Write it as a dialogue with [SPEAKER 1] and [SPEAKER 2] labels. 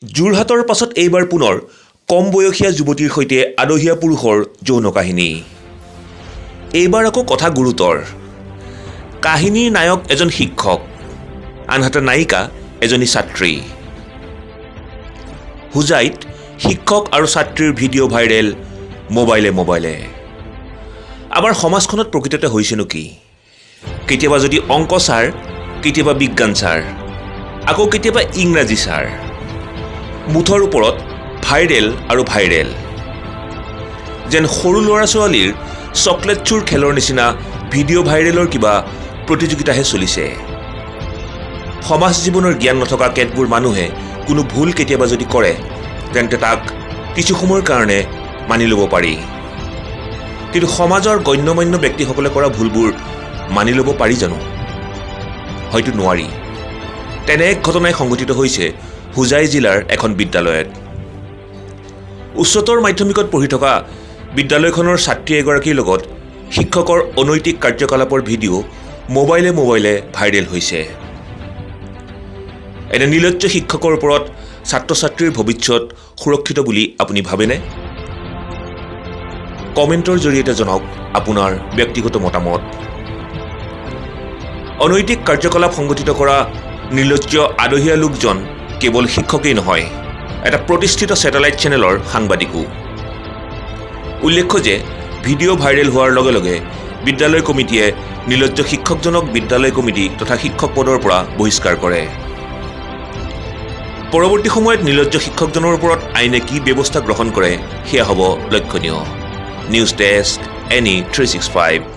[SPEAKER 1] যোৰহাটৰ পাছত এইবাৰ পুনৰ কম বয়সীয়া যুৱতীৰ সৈতে আদহীয়া পুৰুষৰ যৌন কাহিনী। এইবাৰ আকৌ কথা গুৰুতৰ। কাহিনীৰ নায়ক এজন শিক্ষক, আনহাতে নায়িকা এজনী ছাত্ৰী। হোজাইত শিক্ষক আৰু ছাত্ৰীৰ ভিডিঅ' ভাইৰেল মোবাইলে। আমাৰ সমাজখনত প্ৰকৃততে হৈছেনো কি? কেতিয়াবা যদি অংক ছাৰ, কেতিয়াবা বিজ্ঞান ছাৰ, আকৌ কেতিয়াবা ইংৰাজী ছাৰ। মুঠৰ ওপৰত ভাইৰেল যেন সৰু ল'ৰা ছোৱালীৰ চকলেট চোৰ খেলৰ নিচিনা ভিডিঅ' ভাইৰেলৰ কিবা প্ৰতিযোগিতাহে চলিছে। সমাজ জীৱনৰ জ্ঞান নথকা কেতবোৰ মানুহে কোনো ভুল কেতিয়াবা যদি কৰে তেন্তে তাক কিছু সময়ৰ কাৰণে মানি ল'ব পাৰি, কিন্তু সমাজৰ গণ্যমান্য ব্যক্তিসকলে কৰা ভুলবোৰ মানি ল'ব পাৰি জানো? হয়তো নোৱাৰি। তেনে এক ঘটনাই সংঘটিত হৈছে হোজাই জিলাৰ এখন বিদ্যালয়ত। উচ্চতৰ মাধ্যমিকত পঢ়ি থকা বিদ্যালয়খনৰ ছাত্ৰী এগৰাকীৰ লগত শিক্ষকৰ অনৈতিক কাৰ্যকলাপৰ ভিডিঅ' মোবাইলে ভাইৰেল হৈছে। এনে নিৰ্লজ্জ শিক্ষকৰ ওপৰত ছাত্ৰ ছাত্ৰীৰ ভৱিষ্যত সুৰক্ষিত বুলি আপুনি ভাবেনে? কমেণ্টৰ জৰিয়তে জনাওক আপোনাৰ ব্যক্তিগত মতামত। অনৈতিক কাৰ্যকলাপ সংঘটিত কৰা নিৰ্লজ্জ আদহীয়া লোকজন কেৱল শিক্ষকেই নহয়, এটা প্ৰতিষ্ঠিত ছেটেলাইট চেনেলৰ সাংবাদিকো। উল্লেখ্য যে ভিডিঅ' ভাইৰেল হোৱাৰ লগে লগে বিদ্যালয় কমিটিয়ে নিৰ্লজ্জ শিক্ষকজনক বিদ্যালয় কমিটি তথা শিক্ষক পদৰ পৰা বহিষ্কাৰ কৰে। পৰৱৰ্তী সময়ত নিৰ্লজ্জ শিক্ষকজনৰ ওপৰত আইনে কি ব্যৱস্থা গ্ৰহণ কৰে সেয়া হ'ব লক্ষণীয়। News desk, NE 365।